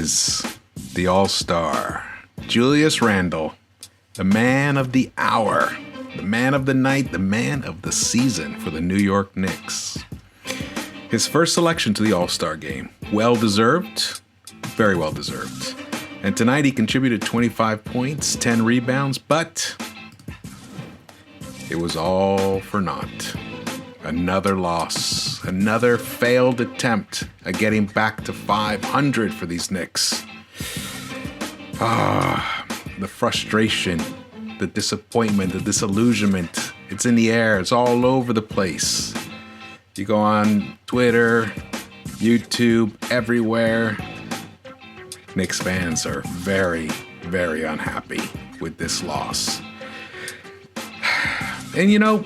is, the All-Star, Julius Randle, the man of the hour, the man of the night, the man of the season for the New York Knicks. His first selection to the All-Star game. Well-deserved, very well-deserved. And tonight he contributed 25 points, 10 rebounds, but it was all for naught. Another loss, another failed attempt at getting back to 500 for these Knicks. The frustration, the disappointment, the disillusionment, it's in the air, it's all over the place. You go on Twitter, YouTube, everywhere. Knicks fans are very, very unhappy with this loss. And you know,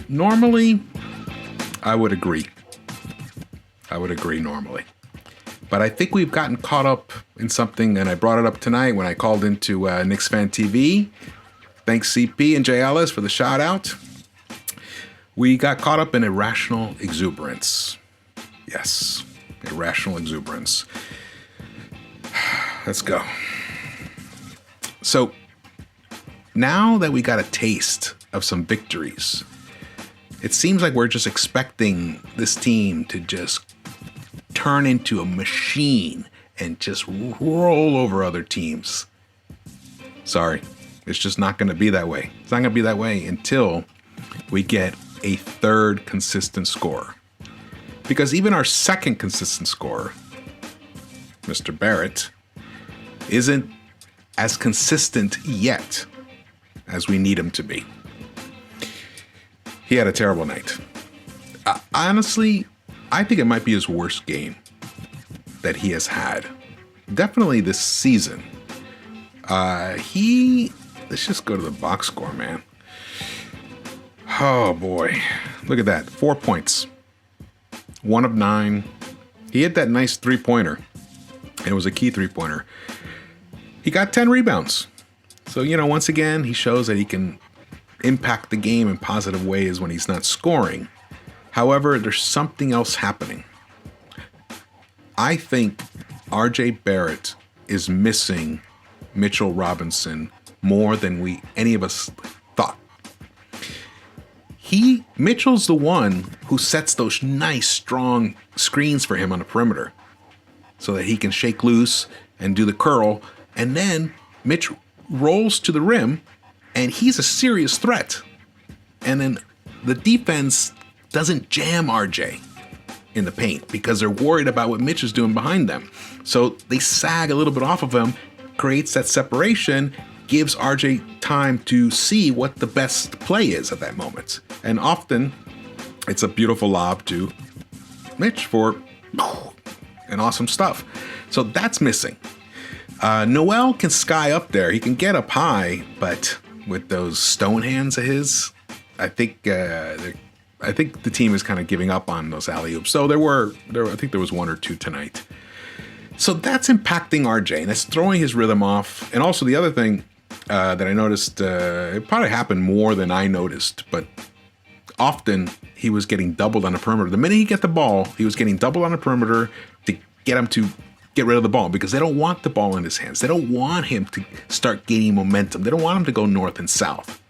normally, I would agree. Normally. But I think we've gotten caught up in something, and I brought it up tonight when I called into Knicks Fan TV. Thanks CP and Jay Ellis for the shout out. We got caught up in irrational exuberance. Yes, irrational exuberance. Let's go. So, now that we got a taste of some victories, it seems like we're just expecting this team to just turn into a machine and just roll over other teams. Sorry, it's just not going to be that way. It's not going to be that way until we get a third consistent scorer. Because even our second consistent scorer, Mr. Barrett, isn't as consistent yet as we need him to be. He had a terrible night. Honestly, I think it might be his worst game that he has had. Definitely this season. Let's just go to the box score, man. Oh boy. Look at that. 4 points. 1 of 9. He hit that nice three-pointer. And it was a key three-pointer. He got 10 rebounds. So, once again, he shows that he can impact the game in positive ways when he's not scoring. However, there's something else happening. I think RJ Barrett is missing Mitchell Robinson more than any of us thought. Mitchell's the one who sets those nice, strong screens for him on the perimeter so that he can shake loose and do the curl. And then Mitch rolls to the rim, and he's a serious threat. And then the defense doesn't jam RJ in the paint because they're worried about what Mitch is doing behind them. So they sag a little bit off of him, creates that separation, gives RJ time to see what the best play is at that moment. And often it's a beautiful lob to Mitch for an awesome stuff. So that's missing. Noel can sky up there. He can get up high, but with those stone hands of his, I think the team is kind of giving up on those alley-oops. So I think there was 1 or 2 tonight. So that's impacting RJ, and that's throwing his rhythm off. And also the other thing that I noticed, it probably happened more than I noticed, but often he was getting doubled on the perimeter. The minute he got the ball, he was getting doubled on the perimeter to get him to get rid of the ball because they don't want the ball in his hands. They don't want him to start gaining momentum. They don't want him to go north and south.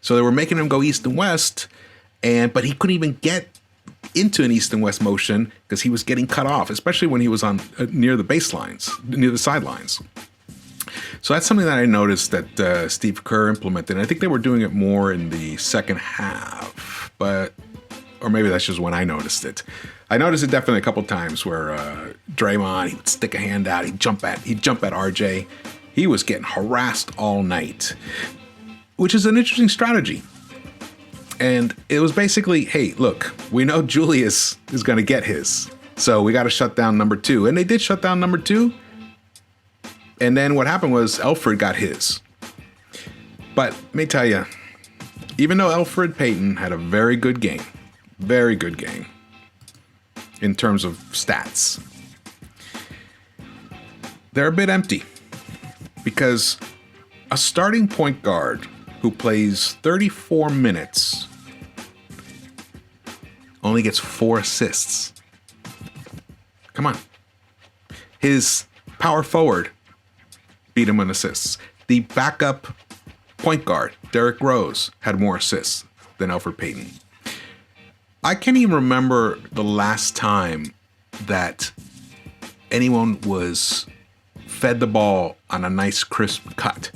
So they were making him go east and west, but he couldn't even get into an east and west motion because he was getting cut off, especially when he was on near the baselines, near the sidelines. So that's something that I noticed that Steve Kerr implemented. And I think they were doing it more in the second half, or maybe that's just when I noticed it. I noticed it definitely a couple times where Draymond, he would stick a hand out, he'd jump at RJ. He was getting harassed all night, which is an interesting strategy. And it was basically, hey, look, we know Julius is going to get his, so we got to shut down number 2. And they did shut down number 2. And then what happened was Elfrid got his. But let me tell you, even though Elfrid Payton had a very good game in terms of stats, they're a bit empty because a starting point guard who plays 34 minutes only gets 4 assists. Come on. His power forward beat him in assists. The backup point guard, Derrick Rose, had more assists than Elfrid Payton. I can't even remember the last time that anyone was fed the ball on a nice crisp cut.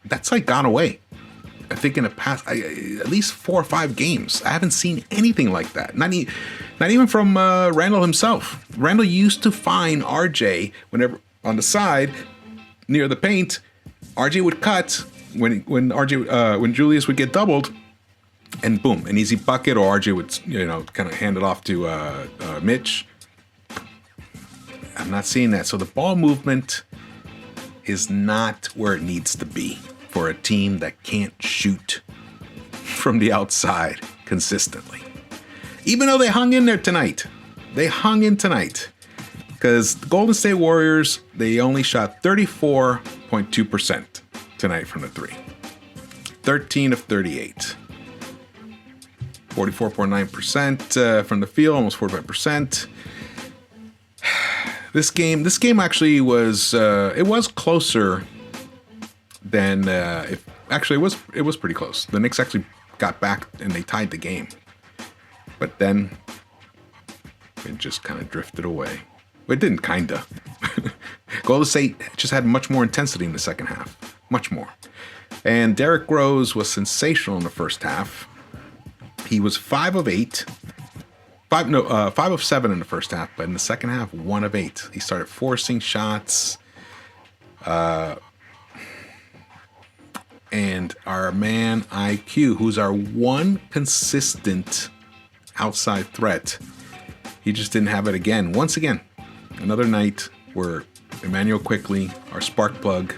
That's like gone away. I think in the past, at least 4 or 5 games, I haven't seen anything like that. Not even from Randle himself. Randle used to find RJ whenever on the side near the paint. RJ would cut when Julius would get doubled, and boom, an easy bucket, or RJ would kind of hand it off to Mitch. I'm not seeing that. So the ball movement is not where it needs to be for a team that can't shoot from the outside consistently. Even though they hung in there tonight. Because the Golden State Warriors, they only shot 34.2% tonight from the three. 13 of 38. 44.9% from the field, almost 45%. This game actually was it was closer than it was pretty close. The Knicks actually got back and they tied the game, but then it just kind of drifted away. It didn't kinda. Golden State just had much more intensity in the second half, much more. And Derrick Rose was sensational in the first half. He was 5 of 7 in the first half, but in the second half, 1 of 8. He started forcing shots. And our man IQ, who's our one consistent outside threat, he just didn't have it again. Once again, another night where Emmanuel Quickley, our spark plug,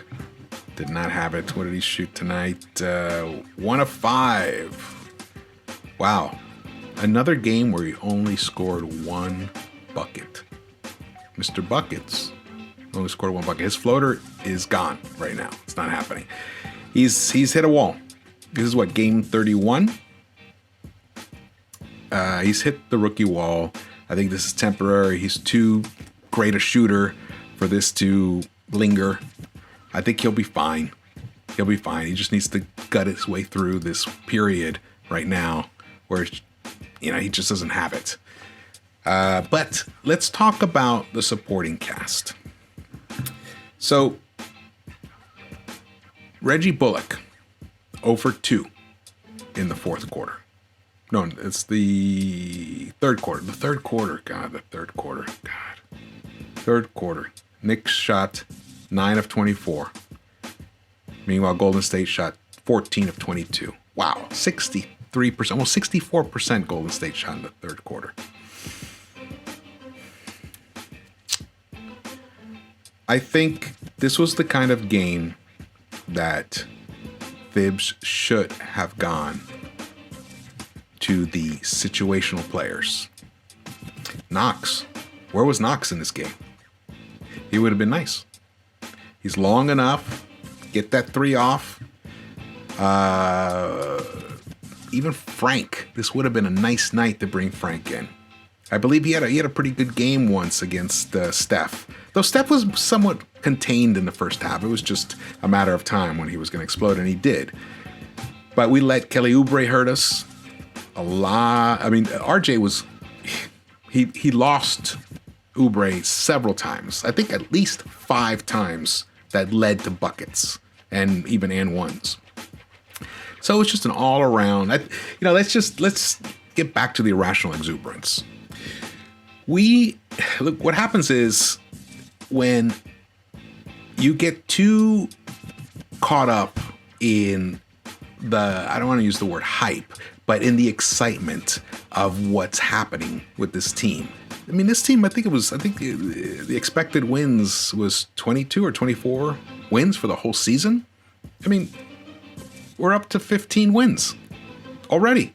did not have it. What did he shoot tonight? 1 of 5. Wow. Another game where he only scored 1 bucket. Mr. Buckets only scored 1 bucket. His floater is gone right now. It's not happening. He's hit a wall. This is what, game 31? He's hit the rookie wall. I think this is temporary. He's too great a shooter for this to linger. I think he'll be fine. He'll be fine. He just needs to gut his way through this period right now where he just doesn't have it. But let's talk about the supporting cast. So, Reggie Bullock, 0 for 2 in the fourth quarter. No, it's the third quarter. The third quarter. Third quarter. Knicks shot 9 of 24. Meanwhile, Golden State shot 14 of 22. Wow, 63%, almost 64% Golden State shot in the third quarter. I think this was the kind of game that Thibs should have gone to the situational players. Knox. Where was Knox in this game? He would have been nice. He's long enough. Get that 3 off. Even Frank. This would have been a nice night to bring Frank in. I believe he had a pretty good game once against Steph. Though Steph was somewhat contained in the first half. It was just a matter of time when he was going to explode, and he did. But we let Kelly Oubre hurt us a lot. I mean, RJ was... He lost Oubre several times. I think at least 5 times that led to buckets and even and ones. So it's just an all around. Let's get back to the irrational exuberance. Look, what happens is when you get too caught up in I don't want to use the word hype, but in the excitement of what's happening with this team. I mean, this team, I think the expected wins was 22 or 24 wins for the whole season. I mean, we're up to 15 wins already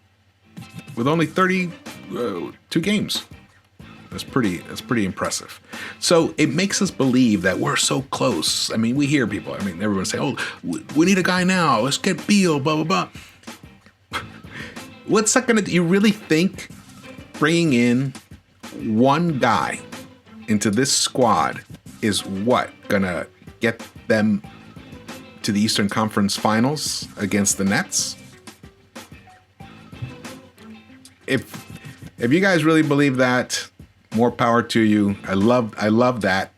with only 32 games. That's pretty impressive. So it makes us believe that we're so close. I mean, we hear people. I mean, everyone say, "Oh, we need a guy now. Let's get Beal." Blah blah blah. What's that gonna do? You really think bringing in one guy into this squad is what? Gonna get them to the Eastern Conference Finals against the Nets? If you guys really believe that, more power to you. I love that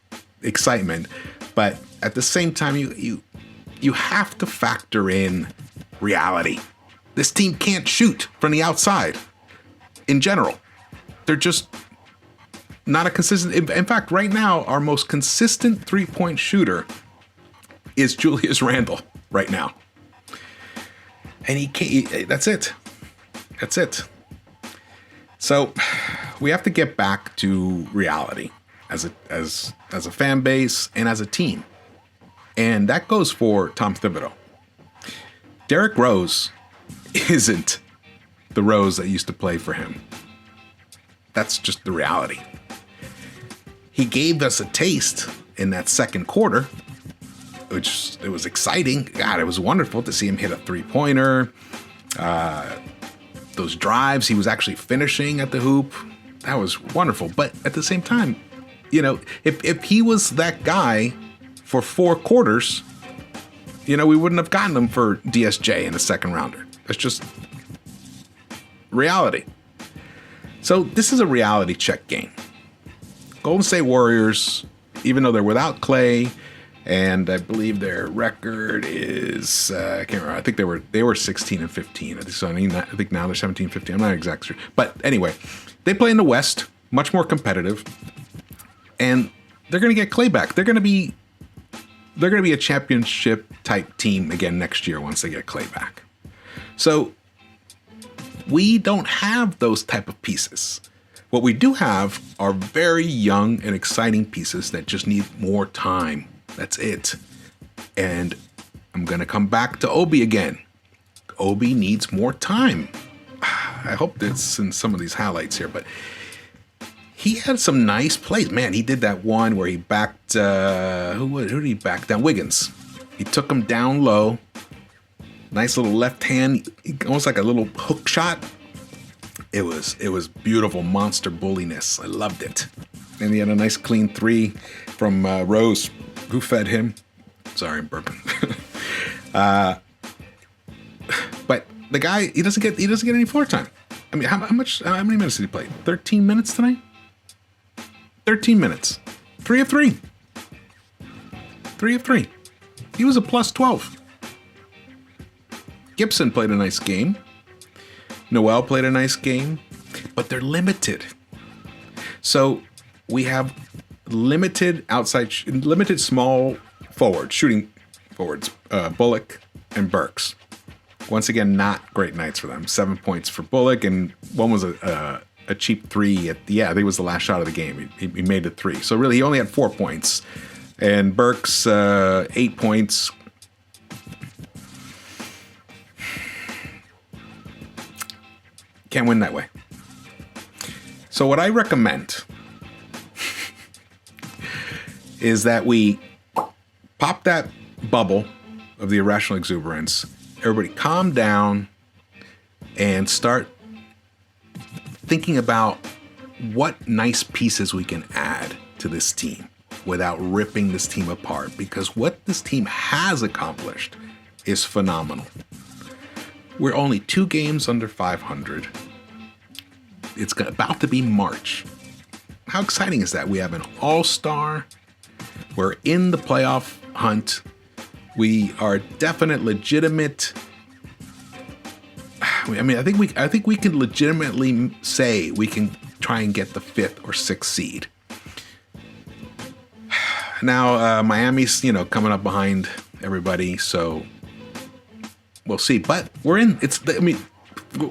excitement, but at the same time, you have to factor in reality. This team can't shoot from the outside. In general, they're just not a consistent. In fact, right now, our most consistent three-point shooter is Julius Randle right now, and he can't. That's it. That's it. So we have to get back to reality as a fan base and as a team. And that goes for Tom Thibodeau. Derrick Rose isn't the Rose that used to play for him. That's just the reality. He gave us a taste in that second quarter, which it was exciting. God, it was wonderful to see him hit a three-pointer. Those drives, he was actually finishing at the hoop. That was wonderful. But at the same time, you know, if he was that guy for 4 quarters, you know, we wouldn't have gotten him for DSJ in a second rounder. That's just reality. So this is a reality check game. Golden State Warriors, even though they're without Clay, and I believe their record is, I can't remember. I think they were 16 and 15. I think now they're 17 and 15. I'm not exactly sure. But anyway, they play in the West, much more competitive. And they're going to get Clay back. They're going to be a championship type team again next year once they get Clay back. So we don't have those type of pieces. What we do have are very young and exciting pieces that just need more time. That's it. And I'm going to come back to Obi again. Obi needs more time. I hope it's in some of these highlights here, but he had some nice plays. Man, he did that one where he backed, who did he back down? Wiggins. He took him down low. Nice little left hand, almost like a little hook shot. It was beautiful monster bulliness. I loved it. And he had a nice clean 3 from Rose, who fed him. Sorry, I'm burping. But the guy, he doesn't get any floor time. I mean, how many minutes did he play? 13 minutes tonight? 13 minutes. 3 of 3. 3 of 3. He was a plus 12. Gibson played a nice game. Noel played a nice game. But they're limited. So we have limited small forwards, shooting forwards, Bullock and Burks. Once again, not great nights for them. 7 points for Bullock, and one was a cheap 3 I think it was the last shot of the game. He made it 3. So really, he only had 4 points. And Burks, 8 points. Can't win that way. So what I recommend is that we pop that bubble of the irrational exuberance. Everybody calm down and start thinking about what nice pieces we can add to this team without ripping this team apart, because what this team has accomplished is phenomenal. We're only 2 games under 500. It's about to be March. How exciting is that? We have an all-star. We're in the playoff hunt. We are definite, legitimate. I mean, I think we can legitimately say we can try and get the 5th or 6th seed. Now, Miami's, coming up behind everybody, so we'll see. But we're in.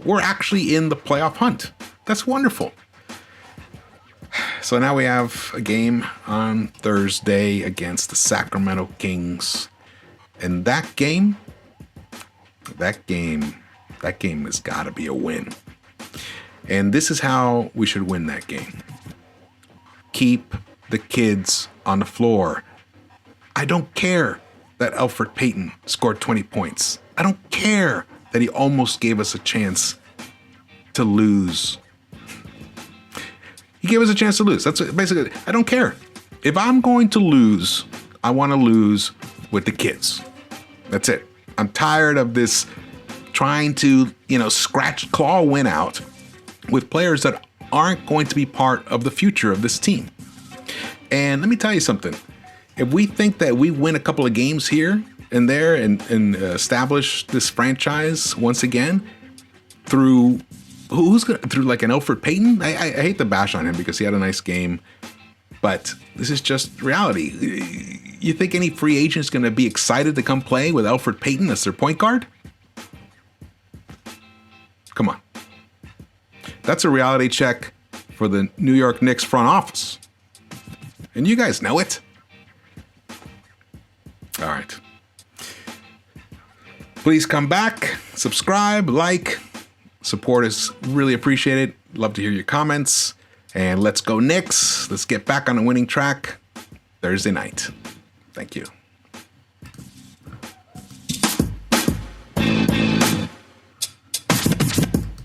We're actually in the playoff hunt. That's wonderful. So now we have a game on Thursday against the Sacramento Kings. And that game has got to be a win. And this is how we should win that game. Keep the kids on the floor. I don't care that Elfrid Payton scored 20 points. I don't care that he almost gave us a chance to lose. He gave us a chance to lose. That's basically, I don't care. If I'm going to lose, I want to lose with the kids. That's it. I'm tired of this trying to, scratch, claw win out with players that aren't going to be part of the future of this team. And let me tell you something. If we think that we win a couple of games here and there and establish this franchise once again through through like an Elfrid Payton, I hate to bash on him because he had a nice game, but this is just reality. You think any free agent is going to be excited to come play with Elfrid Payton as their point guard? Come on. That's a reality check for the New York Knicks front office. And you guys know it. All right. Please come back, subscribe, like. Support is really appreciated. Love to hear your comments. And let's go Knicks. Let's get back on the winning track Thursday night. Thank you.